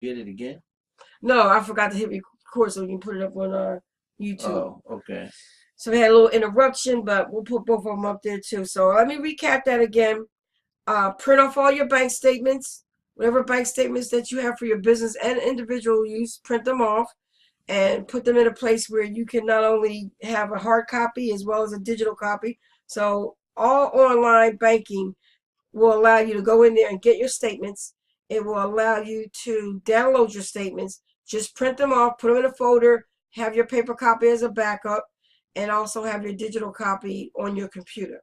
Get it again? No, I forgot to hit record so we can put it up on our YouTube. Oh, okay. So we had a little interruption, but we'll put both of them up there too. So let me recap that again. Print off all your bank statements, whatever bank statements that you have for your business and individual use, print them off and put them in a place where you can not only have a hard copy as well as a digital copy. So all online banking will allow you to go in there and get your statements. It will allow you to download your statements, just print them off, put them in a folder, have your paper copy as a backup, and also have your digital copy on your computer.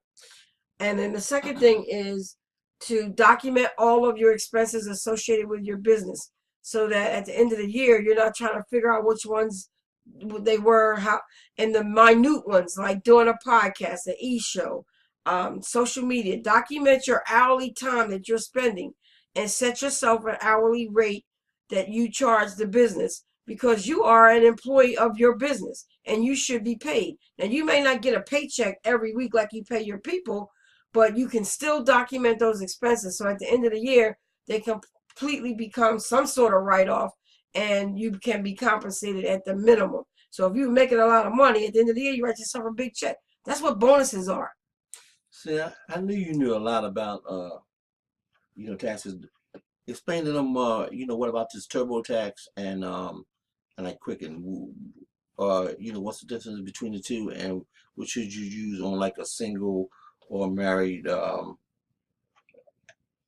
And then the second thing is to document all of your expenses associated with your business so that at the end of the year, you're not trying to figure out which ones they were, how, and the minute ones, like doing a podcast, an eShow, social media. Document your hourly time that you're spending and set yourself an hourly rate that you charge the business because you are an employee of your business and you should be paid. Now, you may not get a paycheck every week like you pay your people, but you can still document those expenses. So at the end of the year, they completely become some sort of write off and you can be compensated at the minimum. So if you're making a lot of money, at the end of the year, you write yourself a big check. That's what bonuses are. See, I knew you knew a lot about taxes. Explain to them, what about this TurboTax and like Quicken? What's the difference between the two, and what should you use on like a single or married Which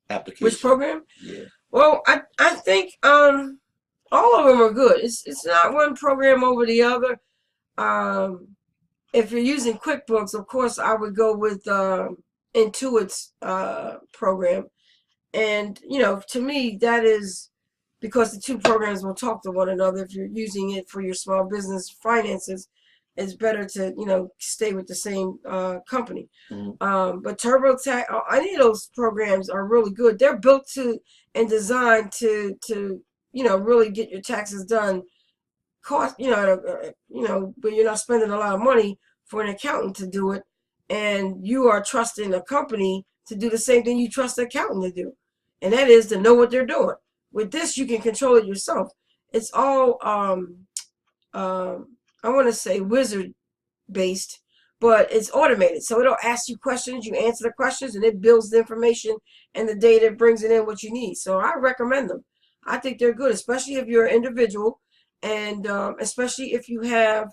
application? program? Yeah. Well, I think all of them are good. It's not one program over the other. Um, if you're using QuickBooks, of course, I would go with Intuit's program. And, to me, that is because the two programs will talk to one another. If you're using it for your small business finances, it's better to, stay with the same company. Mhm. But TurboTax, any of those programs are really good. They're built to and designed to really get your taxes done cost, but you're not spending a lot of money for an accountant to do it, and you are trusting a company to do the same thing you trust the accountant to do, and that is to know what they're doing. With this, you can control it yourself. It's all, I want to say wizard based, but it's automated. So it'll ask you questions, you answer the questions, and it builds the information and the data brings it in what you need. So I recommend them. I think they're good, especially if you're an individual, and especially if you have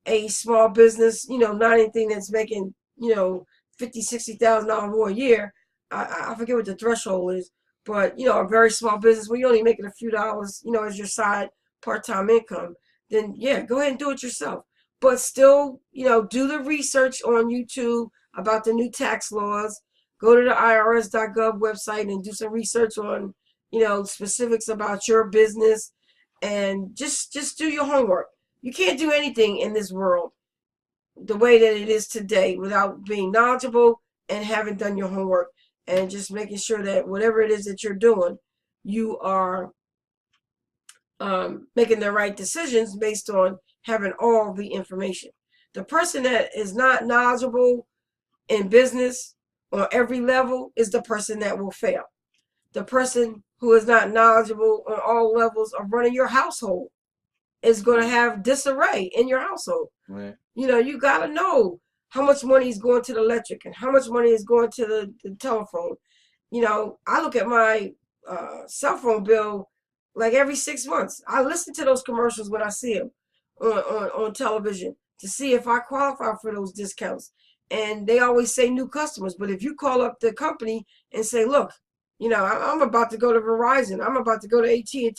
a small business. Not anything that's making 50, $60,000 more a year. I forget what the threshold is, but a very small business where you're only making a few dollars, as your side part-time income. Then yeah, go ahead and do it yourself, but still, do the research on YouTube about the new tax laws. Go to the irs.gov website and do some research on, specifics about your business, and just do your homework. You can't do anything in this world the way that it is today without being knowledgeable and having done your homework and just making sure that whatever it is that you're doing, you are making the right decisions based on having all the information. The person that is not knowledgeable in business on every level is the person that will fail. The person who is not knowledgeable on all levels of running your household is going to Right. have disarray in your household. Right. You got to know how much money is going to the electric and how much money is going to the telephone. I look at my cell phone bill like every 6 months. I listen to those commercials when I see them on television to see if I qualify for those discounts. And they always say new customers. But if you call up the company and say, look, I'm about to go to Verizon, I'm about to go to AT&T,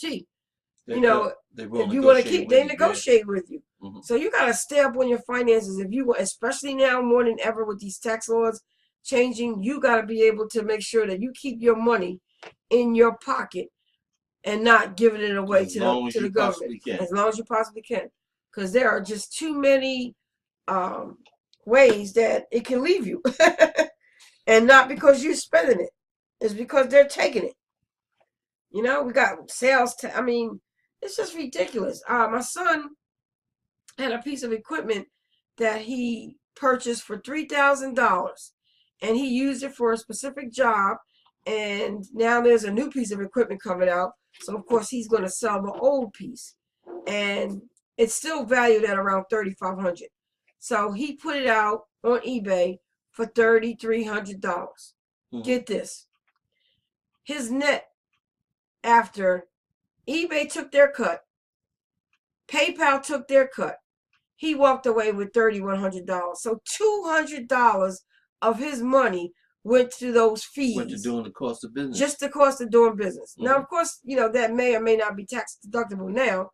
They you will know, they will if you want to negotiate keep, with they you. Yeah. negotiate with you. Hmm. So you got to stay up on your finances. If you, especially now more than ever with these tax laws changing, you got to be able to make sure that you keep your money in your pocket and not giving it away As to the long as to the you government possibly can. as long as you possibly can, because there are just too many um, ways that it can leave you, and not because you're spending it, it's because they're taking it. We got sales. I mean, it's just ridiculous. My son had a piece of equipment that he purchased for $3,000, and he used it for a specific job, and now there's a new piece of equipment coming out. So of course he's going to sell the old piece, and it's still valued at around $3,500. So he put it out on eBay for $3,300. Get this. His net after eBay took their cut, PayPal took their cut, he walked away with $3,100. So $200 of his money went to those fees. Went to doing the cost of business. Just the cost of doing business. Now, of course, that may or may not be tax deductible now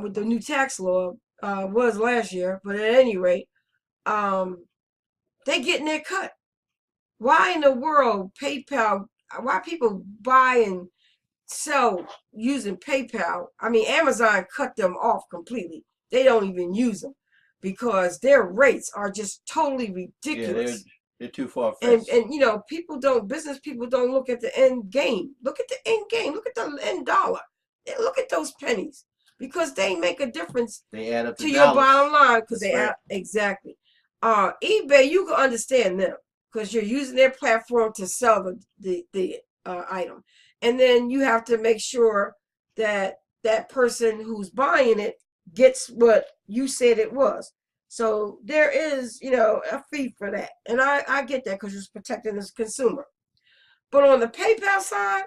with the new tax law. Was last year, but at any rate, they getting their cut. Why in the world PayPal? Why people buy and sell using PayPal? I mean, Amazon cut them off completely. They don't even use them because their rates are just totally ridiculous. Yeah, they're too far-fetched. And business people don't look at the end game. Look at the end game. Look at the end dollar. Look at those pennies, because they make a difference. They add up to your bottom line, because they add exactly. eBay, you can understand them because you're using their platform to sell the item, and then you have to make sure that that person who's buying it gets what you said it was. So there is, a fee for that. And I get that because you're protecting the consumer. But on the PayPal side,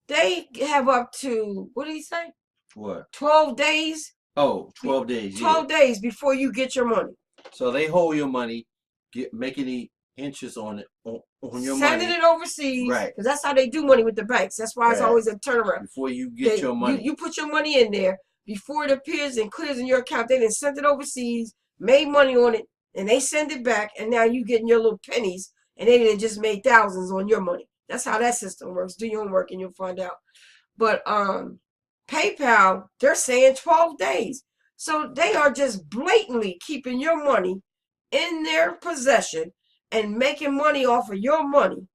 they have up to, what did he say? What? 12 days. Oh, 12 days. 12 days before you get your money. So they hold your money, make any interest on it, on your money. Sending it overseas. Right. Because that's how they do money with the banks. That's why it's always a turnaround. Before you get your money. You put your money in there. Before it appears and clears in your account, they then sent it overseas, made money on it, and they send it back, and now you getting your little pennies, and they didn't just made thousands on your money. That's how that system works. Do your homework and you'll find out. But PayPal, they're saying 12 days. So they are just blatantly keeping your money in their possession and making money off of your money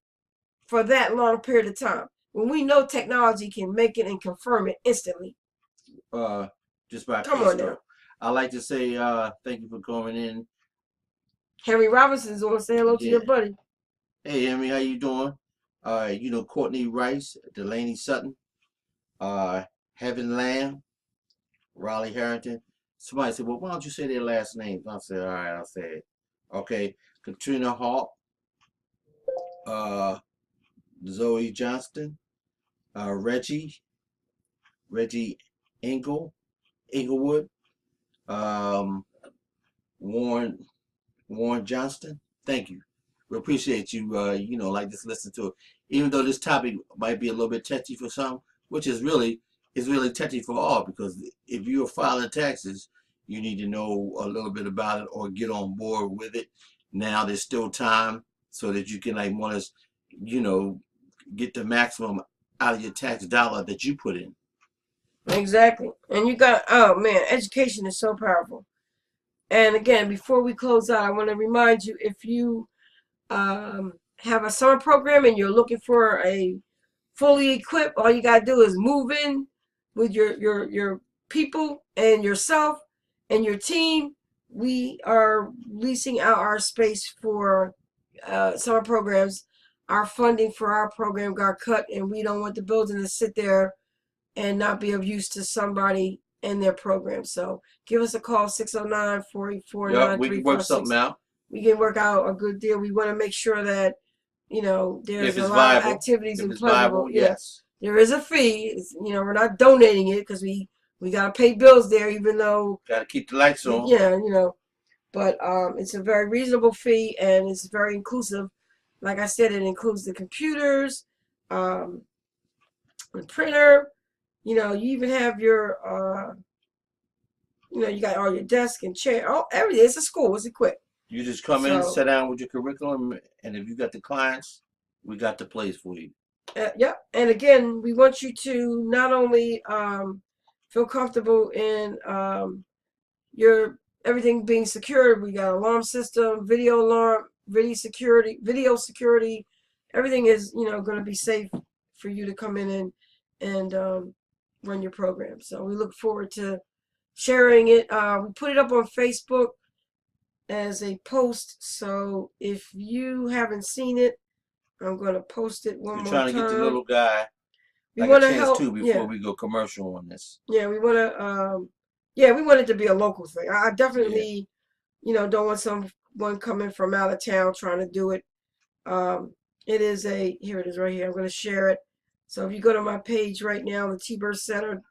for that long period of time, when we know technology can make it and confirm it instantly. Just by Come on now. I like to say thank you for coming in. Henry Robinson's on. Say hello to your buddy. Hey Henry, how you doing? Courtney Rice, Delaney Sutton, Heaven Lamb, Raleigh Harrington. Somebody said, well, why don't you say their last names? I said, all right, I'll say it. Okay, Katrina Hawk, Zoe Johnston, Reggie Inglewood, Warren Johnston. Thank you. We appreciate you. Like just listen to it. Even though this topic might be a little bit touchy for some, which is really touchy for all, because if you're filing taxes, you need to know a little bit about it or get on board with it. Now there's still time so that you can get the maximum out of your tax dollar that you put in. Exactly. And you got, oh man, education is so powerful. And again, before we close out, I want to remind you, if you have a summer program and you're looking for a fully equipped, all you got to do is move in with your people and yourself and your team. We are leasing out our space for summer programs. Our funding for our program got cut, and we don't want the building to sit there and not be of use to somebody in their program. So give us a call, 609-484-9346. We can work something out. We can work out a good deal. We want to make sure that, there's a lot viable, of activities if in it's viable, yes. There is a fee. We're not donating it because we got to pay bills there, even though. Got to keep the lights on. Yeah, But it's a very reasonable fee, and it's very inclusive. Like I said, it includes the computers, the printer. You even have your, you got all your desk and chair. Oh, everything. It's a school. It's equipped. You just come in, sit down with your curriculum, and if you got the clients, we got the place for you. Yep. And again, we want you to not only feel comfortable in your everything being secured. We got alarm system, video alarm, video security. Everything is going to be safe for you to come in and run your program. So we look forward to sharing it. We put it up on Facebook as a post, so if you haven't seen it, I'm going to post it one We're more trying to get the time. little guy We like a want to chance help. too before we go commercial on this. Yeah, we want to. Yeah, we want it to be a local thing. I Yeah. definitely, don't want someone coming from out of town trying to do it. It is here it is right here. I'm going to share it. So if you go to my page right now, the TByrd Center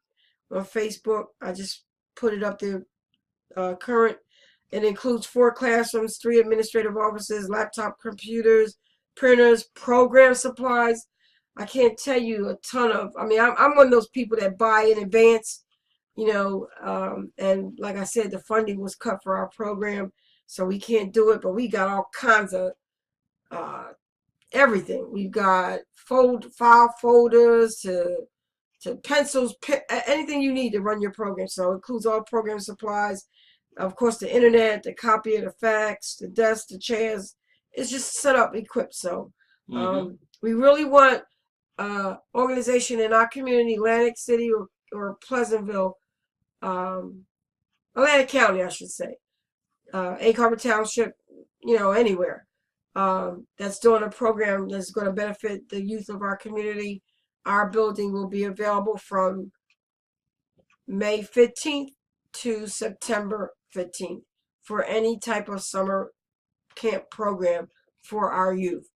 on Facebook, I just put it up there. Current. It includes 4 classrooms, 3 administrative offices, laptop computers, printers, program supplies. I can't tell you a ton of. I mean, I'm one of those people that buy in advance, and like I said, the funding was cut for our program, so we can't do it. But we got all kinds of uh, everything. We've got file folders to pencils, anything you need to run your program. So it includes all program supplies, of course, the internet, the copier, the fax, the desk, the chairs. It's just set up, equipped. So we really want organization in our community, Atlantic City or Pleasantville, Atlantic County, I should say, Egg Harbor Township, anywhere that's doing a program that's going to benefit the youth of our community. Our building will be available from May 15th to September 15th for any type of summer camp program for our youth.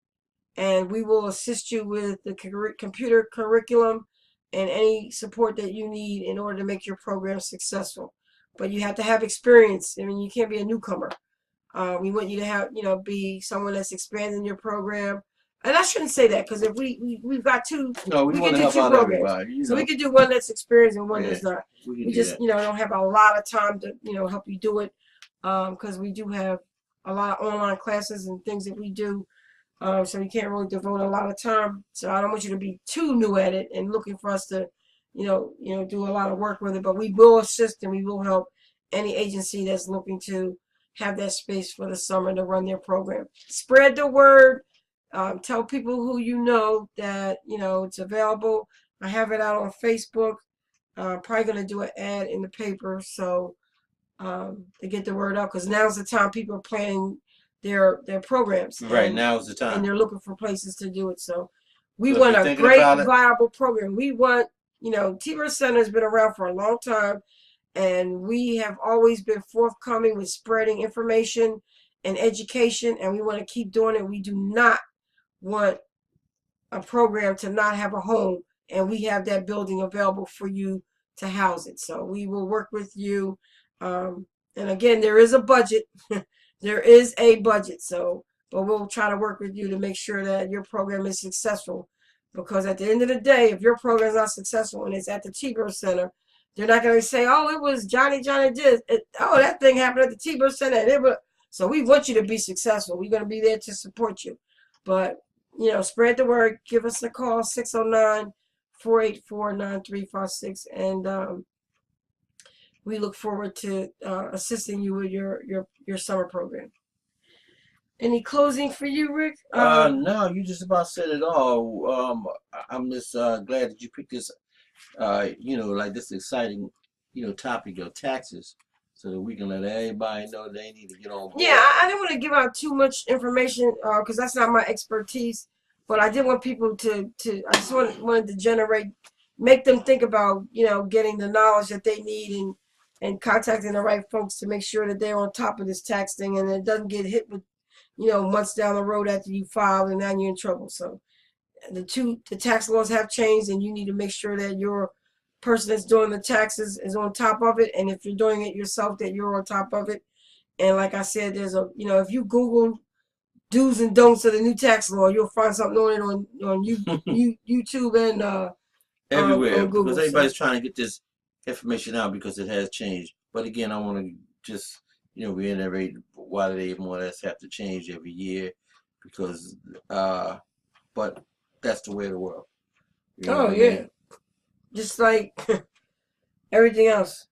And we will assist you with the computer curriculum and any support that you need in order to make your program successful. But you have to have experience. I mean, you can't be a newcomer. We want you to have, be someone that's expanding your program. And I shouldn't say that because if we've got two, no, we can do two help programs. everybody. So we can do one that's experienced and one that's not. We just, don't have a lot of time to, help you do it because we do have a lot of online classes and things that we do. So you can't really devote a lot of time. So I don't want you to be too new at it and looking for us to, do a lot of work with it. But we will assist and we will help any agency that's looking to have that space for the summer to run their program. Spread the word. Tell people who you know that it's available. I have it out on Facebook. Probably gonna do an ad in the paper so to get the word out because now's the time people are planning their programs. Right, now's the time. And they're looking for places to do it. So we want a great, viable program. We want, TByrd Center has been around for a long time, and we have always been forthcoming with spreading information and education, and we want to keep doing it. We do not want a program to not have a home, and we have that building available for you to house it. So we will work with you. And again, there is a budget. There is a budget. So, but we'll try to work with you to make sure that your program is successful. Because at the end of the day, if your program is not successful and it's at the TByrd Center, they're not going to say, "Oh, it was Johnny did. Oh, that thing happened at the TByrd Center." So we want you to be successful. We're going to be there to support you. But spread the word. Give us a call, 609-484-9356. And we look forward to assisting you with your summer program. Any closing for you, Rick? No, you just about said it all. I'm just glad that you picked this, like this exciting, topic of taxes, so that we can let everybody know they need to get on board. Yeah, I didn't want to give out too much information because that's not my expertise. But I did want people to I just wanted to make them think about, getting the knowledge that they need and contacting the right folks to make sure that they're on top of this tax thing and it doesn't get hit with, months down the road after you file and now you're in trouble. So the tax laws have changed and you need to make sure that your person that's doing the taxes is on top of it. And if you're doing it yourself, that you're on top of it. And like I said, there's if you Google do's and don'ts of the new tax law, you'll find something on it on YouTube and everywhere on Google, because everybody's trying to get this information out because it has changed. But again, I want to just reiterate why they more or less have to change every year because but that's the way of the world. Oh yeah, just like everything else.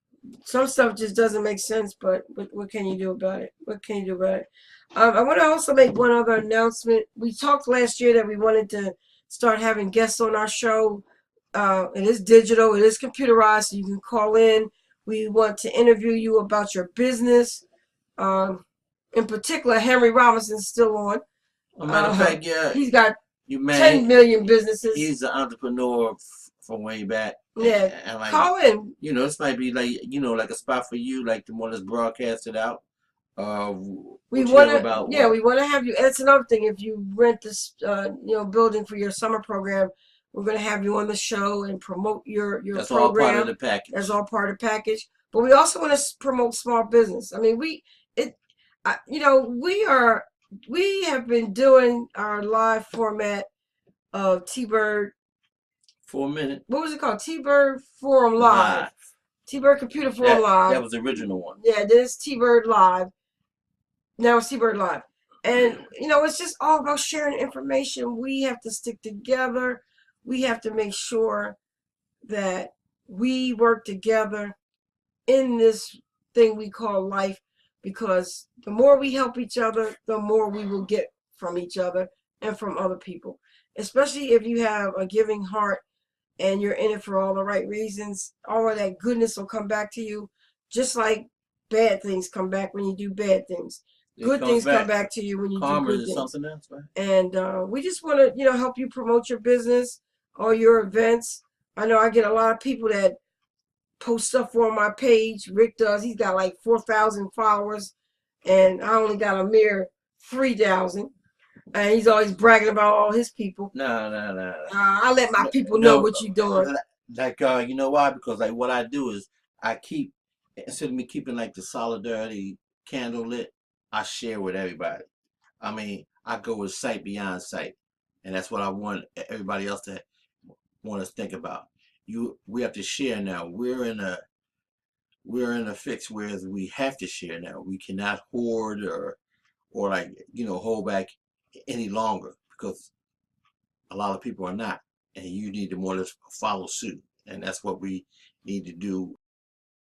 Some stuff just doesn't make sense, but what can you do about it? What can you do about it? I want to also make one other announcement. We talked last year that we wanted to start having guests on our show. It is digital. It is computerized, so you can call in. We want to interview you about your business. In particular, Henry Robinson's still on. As a matter of fact, yeah. He's got You man, 10 million businesses. he's an entrepreneur from way back. Yeah, and like, call in. you know, this might be like, you know, like a spot for you, like the one that's broadcasted out. We What you want know to, about yeah, what? we want to have you. And it's another thing. If you rent this, building for your summer program, we're going to have you on the show and promote your That's all part of program. the package. That's all part of the package. But we also want to promote small business. I mean, we have been doing our live format of TByrd. For a minute. What was it called? TByrd Forum Live. TByrd Computer Forum Live. That was the original one. Yeah, this TByrd Live. Now it's TByrd Live. And, it's just all about sharing information. We have to stick together. We have to make sure that we work together in this thing we call life, because the more we help each other, the more we will get from each other and from other people. Especially if you have a giving heart and you're in it for all the right reasons, all of that goodness will come back to you, just like bad things come back when you do bad things. Good things come back to you when you do good things. Something else, right? And we just want to, help you promote your business or your events. I know I get a lot of people that post stuff on my page. Rick does. He's got like 4,000 followers, and I only got a mere 3,000. And he's always bragging about all his people. No. I let my people know what you're doing. Like, you know why? Because like what I do is I keep, instead of me keeping like the solidarity candle lit, I share with everybody. I mean, I go with sight beyond sight, and that's what I want everybody else to want us to think about. We have to share now. We're in a fix where we have to share now. We cannot hoard or like, hold back any longer, because a lot of people are not, and you need to more or less follow suit, and that's what we need to do